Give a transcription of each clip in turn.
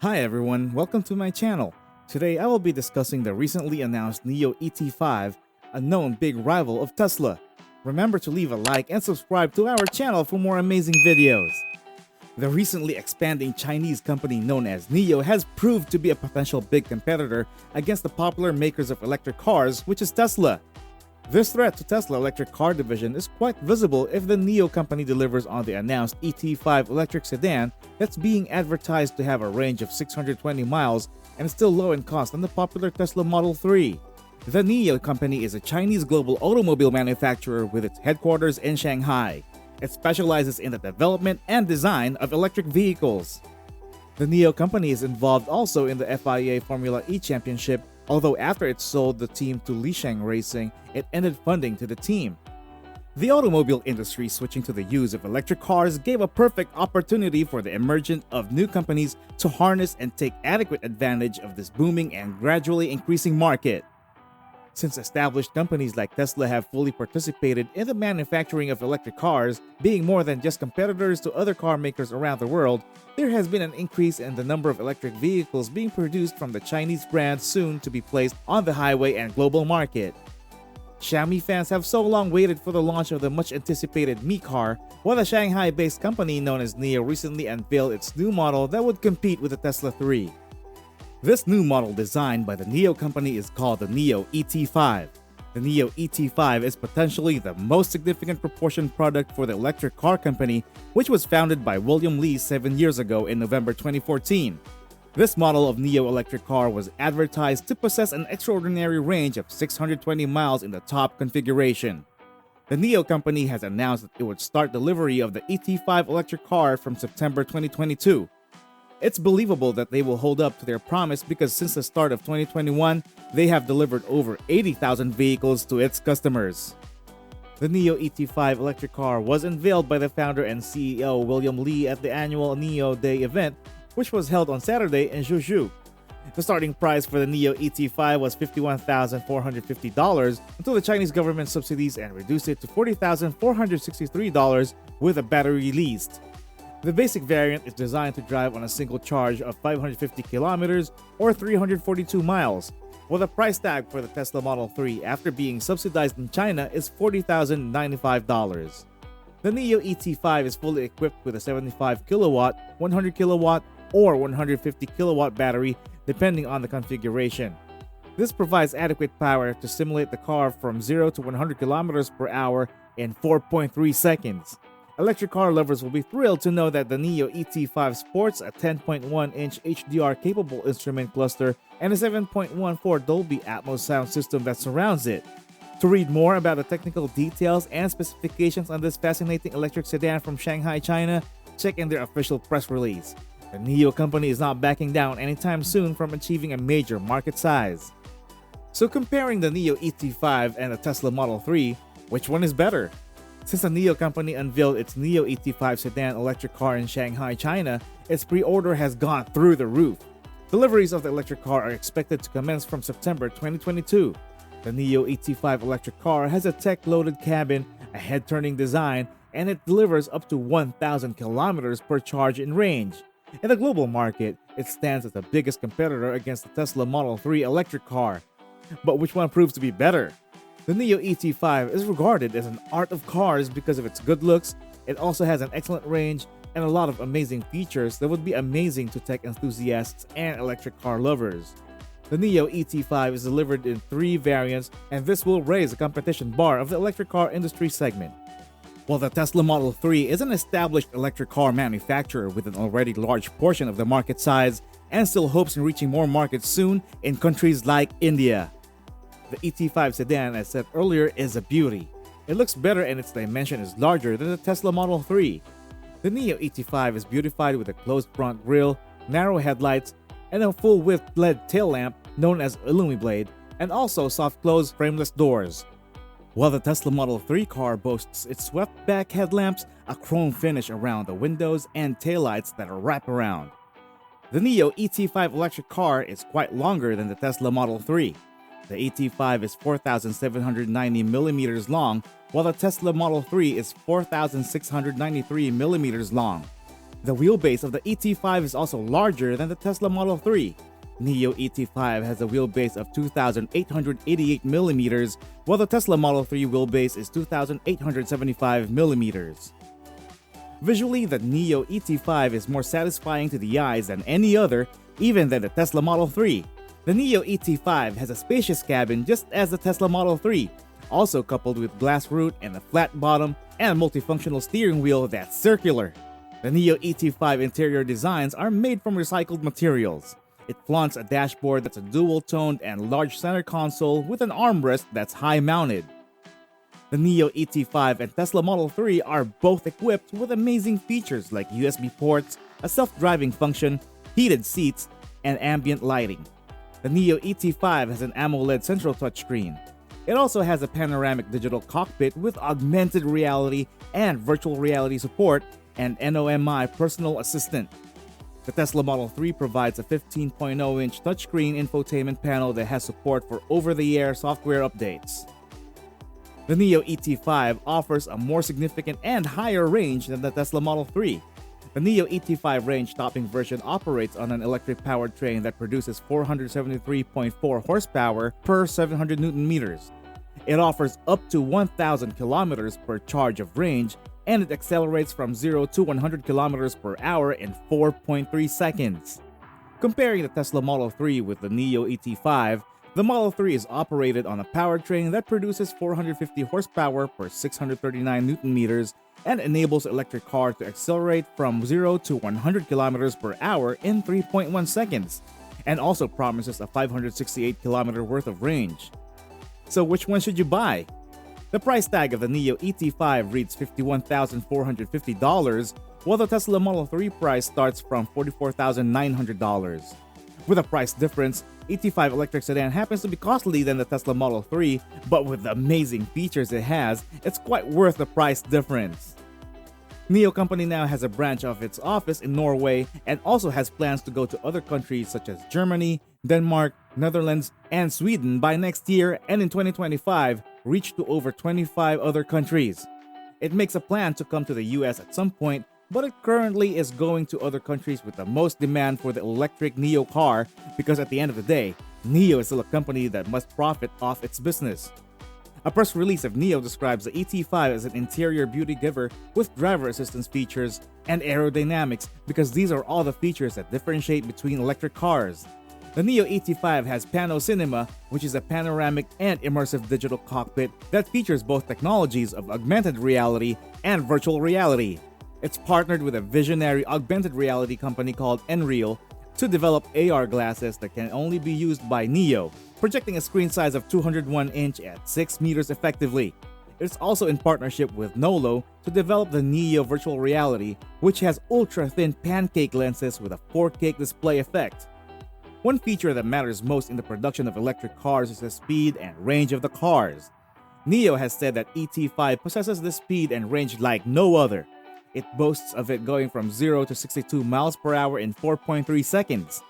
Hi everyone, welcome to my channel. Today I will be discussing the recently announced Nio ET5, a known big rival of Tesla. Remember to leave a like and subscribe to our channel for more amazing videos. The recently expanding Chinese company known as Nio has proved to be a potential big competitor against the popular makers of electric cars, which is Tesla. This threat to Tesla electric car division is quite visible if the Nio company delivers on the announced ET5 electric sedan that's being advertised to have a range of 620 miles and is still low in cost than the popular Tesla Model 3. The Nio company is a Chinese global automobile manufacturer with its headquarters in Shanghai. It specializes in the development and design of electric vehicles. The Nio company is involved also in the FIA Formula E Championship, although after it sold the team to Lisheng Racing, it ended funding to the team. The automobile industry switching to the use of electric cars gave a perfect opportunity for the emergence of new companies to harness and take adequate advantage of this booming and gradually increasing market. Since established companies like Tesla have fully participated in the manufacturing of electric cars, being more than just competitors to other car makers around the world, there has been an increase in the number of electric vehicles being produced from the Chinese brands soon to be placed on the highway and global market. Xiaomi fans have so long waited for the launch of the much-anticipated Mi car, while the Shanghai-based company known as Nio recently unveiled its new model that would compete with the Tesla 3. This new model designed by the Nio company is called the Nio ET5. The Nio ET5 is potentially the most significant proportion product for the electric car company, which was founded by William Li 7 years ago in November 2014. This model of Nio electric car was advertised to possess an extraordinary range of 620 miles in the top configuration. The Nio company has announced that it would start delivery of the ET5 electric car from September 2022. It's believable that they will hold up to their promise because since the start of 2021, they have delivered over 80,000 vehicles to its customers. The Nio ET5 electric car was unveiled by the founder and CEO William Li at the annual Nio Day event, which was held on Saturday in Zhuzhou. The starting price for the Nio ET5 was $51,450 until the Chinese government subsidies and reduced it to $40,463 with a battery leased. The basic variant is designed to drive on a single charge of 550 kilometers or 342 miles, while the price tag for the Tesla Model 3 after being subsidized in China is $40,095. The Nio ET5 is fully equipped with a 75 kilowatt, 100 kilowatt, or 150 kilowatt battery depending on the configuration. This provides adequate power to simulate the car from 0 to 100 kilometers per hour in 4.3 seconds. Electric car lovers will be thrilled to know that the Nio ET5 sports a 10.1-inch HDR-capable instrument cluster and a 7.14 Dolby ATMOS sound system that surrounds it. To read more about the technical details and specifications on this fascinating electric sedan from Shanghai, China, check in their official press release. The Nio company is not backing down anytime soon from achieving a major market size. So comparing the Nio ET5 and the Tesla Model 3, which one is better? Since the Nio company unveiled its Nio ET5 sedan electric car in Shanghai, China, its pre-order has gone through the roof. Deliveries of the electric car are expected to commence from September 2022. The Nio ET5 electric car has a tech-loaded cabin, a head-turning design, and it delivers up to 1,000 kilometers per charge in range. In the global market, it stands as the biggest competitor against the Tesla Model 3 electric car. But which one proves to be better? The Nio ET5 is regarded as an art of cars because of its good looks. It also has an excellent range and a lot of amazing features that would be amazing to tech enthusiasts and electric car lovers. The Nio ET5 is delivered in 3 variants, and this will raise the competition bar of the electric car industry segment. While the Tesla Model 3 is an established electric car manufacturer with an already large portion of the market size and still hopes in reaching more markets soon in countries like India. The ET5 sedan, as said earlier, is a beauty. It looks better and its dimension is larger than the Tesla Model 3. The Nio ET5 is beautified with a closed front grille, narrow headlights, and a full-width LED tail lamp known as LumiBlade, and also soft-close frameless doors. While the Tesla Model 3 car boasts its swept-back headlamps, a chrome finish around the windows, and taillights that are wraparound. The Nio ET5 electric car is quite longer than the Tesla Model 3. The ET5 is 4,790 millimeters long, while the Tesla Model 3 is 4,693 millimeters long. The wheelbase of the ET5 is also larger than the Tesla Model 3. Nio ET5 has a wheelbase of 2,888mm, while the Tesla Model 3 wheelbase is 2,875mm. Visually, the Nio ET5 is more satisfying to the eyes than any other, even than the Tesla Model 3. The Nio ET5 has a spacious cabin just as the Tesla Model 3, also coupled with glass roof and a flat bottom and a multifunctional steering wheel that's circular. The Nio ET5 interior designs are made from recycled materials. It flaunts a dashboard that's a dual-toned and large center console with an armrest that's high-mounted. The Nio ET5 and Tesla Model 3 are both equipped with amazing features like USB ports, a self-driving function, heated seats, and ambient lighting. The Nio ET5 has an AMOLED central touchscreen. It also has a panoramic digital cockpit with augmented reality and virtual reality support and NOMI personal assistant. The Tesla Model 3 provides a 15.0-inch touchscreen infotainment panel that has support for over-the-air software updates. The Nio ET5 offers a more significant and higher range than the Tesla Model 3. The Nio ET5 range-topping version operates on an electric powertrain that produces 473.4 horsepower per 700 Nm. It offers up to 1,000 km per charge of range, and it accelerates from 0 to 100 km per hour in 4.3 seconds. Comparing the Tesla Model 3 with the Nio ET5, the Model 3 is operated on a powertrain that produces 450 horsepower per 639 Nm and enables electric cars to accelerate from 0 to 100 km per hour in 3.1 seconds, and also promises a 568 km worth of range. So which one should you buy? The price tag of the Nio ET5 reads $51,450, while the Tesla Model 3 price starts from $44,900. With a price difference, ET5 electric sedan happens to be costly than the Tesla Model 3, but with the amazing features it has, it's quite worth the price difference. Nio Company now has a branch of its office in Norway and also has plans to go to other countries such as Germany, Denmark, Netherlands, and Sweden by next year, and in 2025 reach to over 25 other countries. It makes a plan to come to the US at some point, but it currently is going to other countries with the most demand for the electric Nio car because at the end of the day, Nio is still a company that must profit off its business. A press release of Nio describes the ET5 as an interior beauty giver with driver assistance features and aerodynamics because these are all the features that differentiate between electric cars. The Nio ET5 has Pano Cinema, which is a panoramic and immersive digital cockpit that features both technologies of augmented reality and virtual reality. It's partnered with a visionary augmented reality company called Nreal to develop AR glasses that can only be used by Nio, projecting a screen size of 201 inch at 6 meters effectively. It's also in partnership with Nolo to develop the Nio virtual reality, which has ultra-thin pancake lenses with a 4K display effect. One feature that matters most in the production of electric cars is the speed and range of the cars. Nio has said that ET5 possesses the speed and range like no other. It boasts of it going from 0 to 62 miles per hour in 4.3 seconds.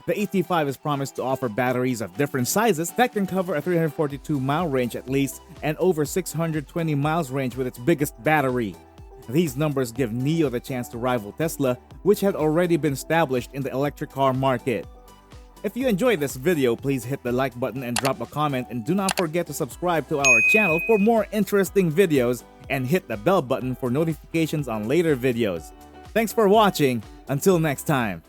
The ET5 is promised to offer batteries of different sizes that can cover a 342-mile range at least and over 620 miles range with its biggest battery. These numbers give Nio the chance to rival Tesla, which had already been established in the electric car market. If you enjoyed this video, please hit the like button and drop a comment, and do not forget to subscribe to our channel for more interesting videos and hit the bell button for notifications on later videos. Thanks for watching. Until next time.